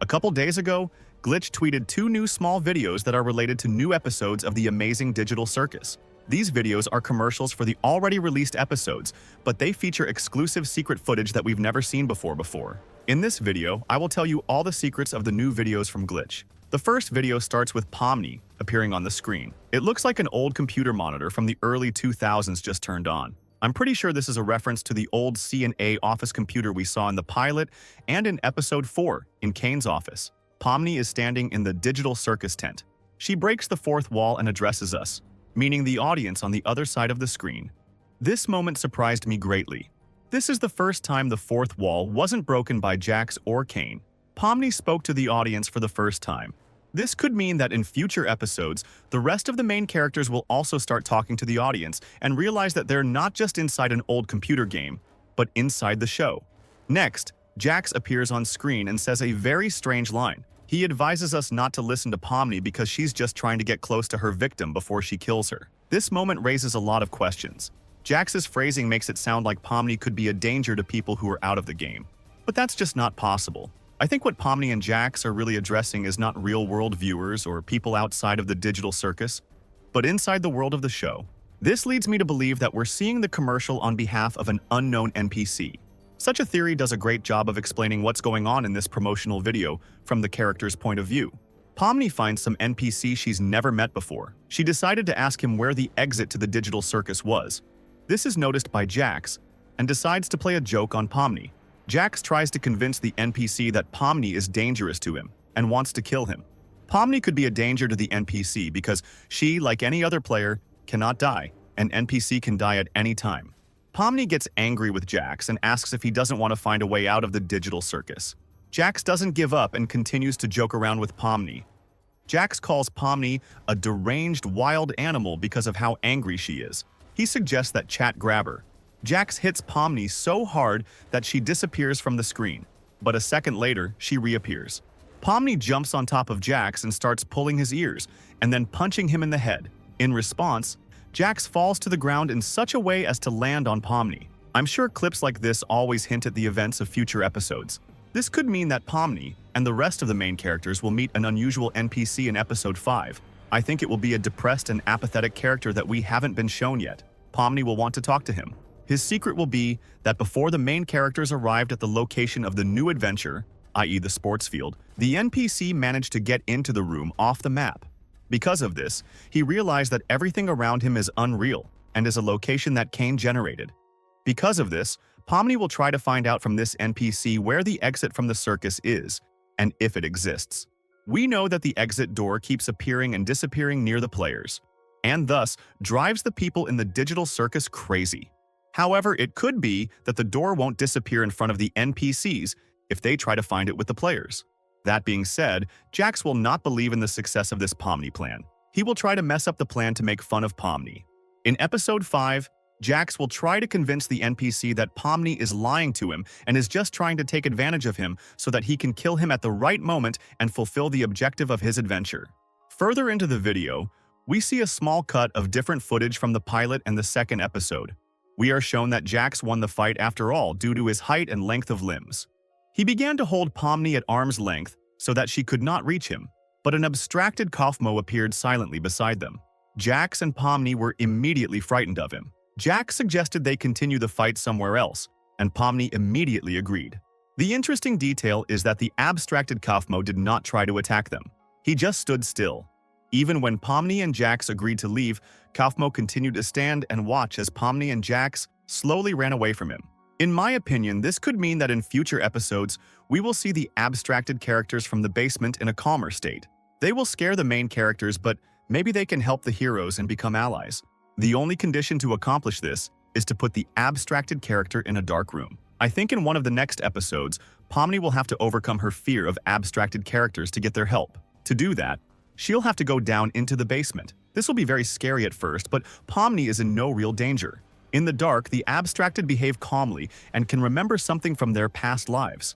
couple days ago, Glitch tweeted 2 new small videos that are related to new episodes of the Amazing Digital Circus. These videos are commercials for the already released episodes, but they feature exclusive secret footage that we've never seen before. In this video, I will tell you all the secrets of the new videos from Glitch. The first video starts with Pomni appearing on the screen. It looks like an old computer monitor from the early 2000s just turned on. I'm pretty sure this is a reference to the old C&A office computer we saw in the pilot and in episode 4 in Kane's office. Pomni is standing in the digital circus tent. She breaks the fourth wall and addresses us, meaning the audience on the other side of the screen. This moment surprised me greatly. This is the first time the fourth wall wasn't broken by Jax or Kane. Pomni spoke to the audience for the first time. This could mean that in future episodes, the rest of the main characters will also start talking to the audience and realize that they're not just inside an old computer game, but inside the show. Next, Jax appears on screen and says a very strange line. He advises us not to listen to Pomni because she's just trying to get close to her victim before she kills her. This moment raises a lot of questions. Jax's phrasing makes it sound like Pomni could be a danger to people who are out of the game. But that's just not possible. I think what Pomni and Jax are really addressing is not real-world viewers or people outside of the digital circus, but inside the world of the show. This leads me to believe that we're seeing the commercial on behalf of an unknown NPC. Such a theory does a great job of explaining what's going on in this promotional video from the character's point of view. Pomni finds some NPC she's never met before. She decided to ask him where the exit to the digital circus was. This is noticed by Jax and decides to play a joke on Pomni. Jax tries to convince the NPC that Pomni is dangerous to him and wants to kill him. Pomni could be a danger to the NPC because she, like any other player, cannot die. An NPC can die at any time. Pomni gets angry with Jax and asks if he doesn't want to find a way out of the digital circus. Jax doesn't give up and continues to joke around with Pomni. Jax calls Pomni a deranged wild animal because of how angry she is. He suggests that chat grab her. Jax hits Pomni so hard that she disappears from the screen, but a second later, she reappears. Pomni jumps on top of Jax and starts pulling his ears and then punching him in the head. In response, Jax falls to the ground in such a way as to land on Pomni. I'm sure clips like this always hint at the events of future episodes. This could mean that Pomni and the rest of the main characters will meet an unusual NPC in episode 5. I think it will be a depressed and apathetic character that we haven't been shown yet. Pomni will want to talk to him. His secret will be that before the main characters arrived at the location of the new adventure, i.e. the sports field, the NPC managed to get into the room off the map. Because of this, he realized that everything around him is unreal and is a location that Kane generated. Because of this, Pomni will try to find out from this NPC where the exit from the circus is, and if it exists. We know that the exit door keeps appearing and disappearing near the players, and thus drives the people in the digital circus crazy. However, it could be that the door won't disappear in front of the NPCs if they try to find it with the players. That being said, Jax will not believe in the success of this Pomni plan. He will try to mess up the plan to make fun of Pomni. In episode 5, Jax will try to convince the NPC that Pomni is lying to him and is just trying to take advantage of him so that he can kill him at the right moment and fulfill the objective of his adventure. Further into the video, we see a small cut of different footage from the pilot and the second episode. We are shown that Jax won the fight after all due to his height and length of limbs. He began to hold Pomni at arm's length so that she could not reach him, but an abstracted Kaufmo appeared silently beside them. Jax and Pomni were immediately frightened of him. Jax suggested they continue the fight somewhere else, and Pomni immediately agreed. The interesting detail is that the abstracted Kaufmo did not try to attack them. He just stood still. Even when Pomni and Jax agreed to leave, Kaufmo continued to stand and watch as Pomni and Jax slowly ran away from him. In my opinion, this could mean that in future episodes, we will see the abstracted characters from the basement in a calmer state. They will scare the main characters, but maybe they can help the heroes and become allies. The only condition to accomplish this is to put the abstracted character in a dark room. I think in one of the next episodes, Pomni will have to overcome her fear of abstracted characters to get their help. To do that, she'll have to go down into the basement. This will be very scary at first, but Pomni is in no real danger. In the dark, the abstracted behave calmly and can remember something from their past lives.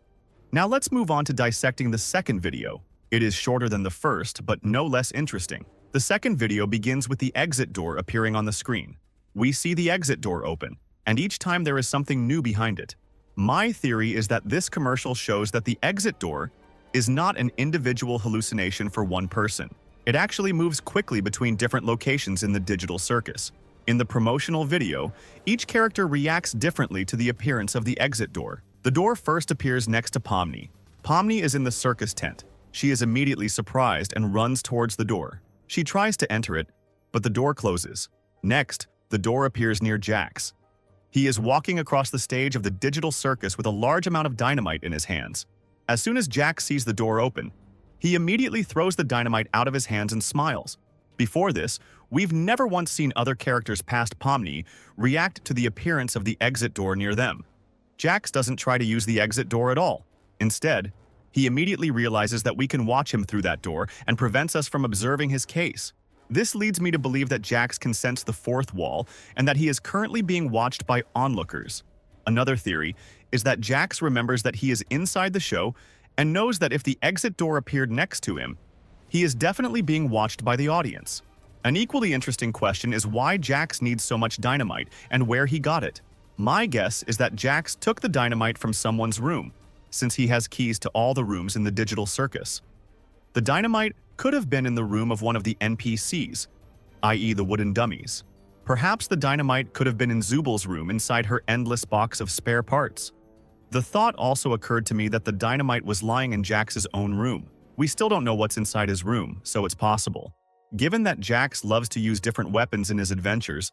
Now let's move on to dissecting the second video. It is shorter than the first, but no less interesting. The second video begins with the exit door appearing on the screen. We see the exit door open, and each time there is something new behind it. My theory is that this commercial shows that the exit door is not an individual hallucination for one person. It actually moves quickly between different locations in the digital circus. In the promotional video, each character reacts differently to the appearance of the exit door. The door first appears next to Pomni. Pomni is in the circus tent. She is immediately surprised and runs towards the door. She tries to enter it, but the door closes. Next, the door appears near Jax. He is walking across the stage of the digital circus with a large amount of dynamite in his hands. As soon as Jax sees the door open, he immediately throws the dynamite out of his hands and smiles. Before this, we've never once seen other characters past Pomni react to the appearance of the exit door near them. Jax doesn't try to use the exit door at all. Instead, he immediately realizes that we can watch him through that door and prevents us from observing his case. This leads me to believe that Jax can sense the fourth wall and that he is currently being watched by onlookers. Another theory is that Jax remembers that he is inside the show and knows that if the exit door appeared next to him, he is definitely being watched by the audience. An equally interesting question is why Jax needs so much dynamite and where he got it. My guess is that Jax took the dynamite from someone's room, since he has keys to all the rooms in the digital circus. The dynamite could have been in the room of one of the NPCs, i.e. the wooden dummies. Perhaps the dynamite could have been in Zubal's room inside her endless box of spare parts. The thought also occurred to me that the dynamite was lying in Jax's own room. We still don't know what's inside his room, so it's possible. Given that Jax loves to use different weapons in his adventures,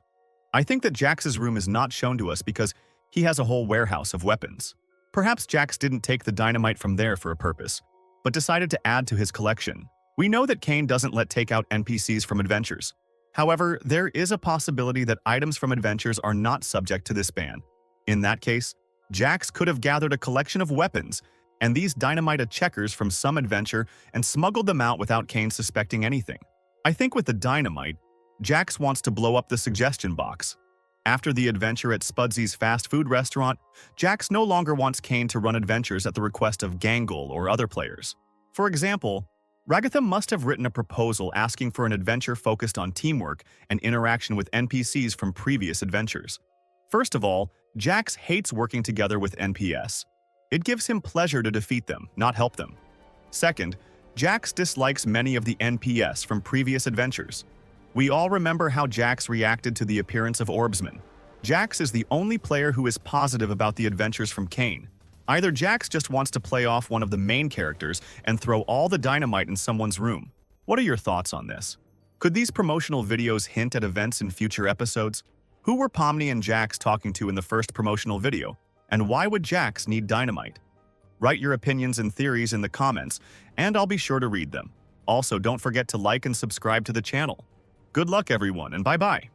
I think that Jax's room is not shown to us because he has a whole warehouse of weapons. Perhaps Jax didn't take the dynamite from there for a purpose, but decided to add to his collection. We know that Kane doesn't let take out NPCs from adventures. However, there is a possibility that items from adventures are not subject to this ban. In that case, Jax could have gathered a collection of weapons and these dynamite checkers from some adventure and smuggled them out without Kane suspecting anything. I think with the dynamite, Jax wants to blow up the suggestion box. After the adventure at Spudsy's fast food restaurant, Jax no longer wants Kane to run adventures at the request of Gangle or other players. For example, Ragatham must have written a proposal asking for an adventure focused on teamwork and interaction with NPCs from previous adventures. First of all, Jax hates working together with NPS. It gives him pleasure to defeat them, not help them. Second, Jax dislikes many of the NPS from previous adventures. We all remember how Jax reacted to the appearance of Orbsman. Jax is the only player who is positive about the adventures from Kane. Either Jax just wants to play off one of the main characters and throw all the dynamite in someone's room. What are your thoughts on this? Could these promotional videos hint at events in future episodes? Who were Pomni and Jax talking to in the first promotional video? And why would Jax need dynamite? Write your opinions and theories in the comments, and I'll be sure to read them. Also, don't forget to like and subscribe to the channel. Good luck, everyone, and bye-bye.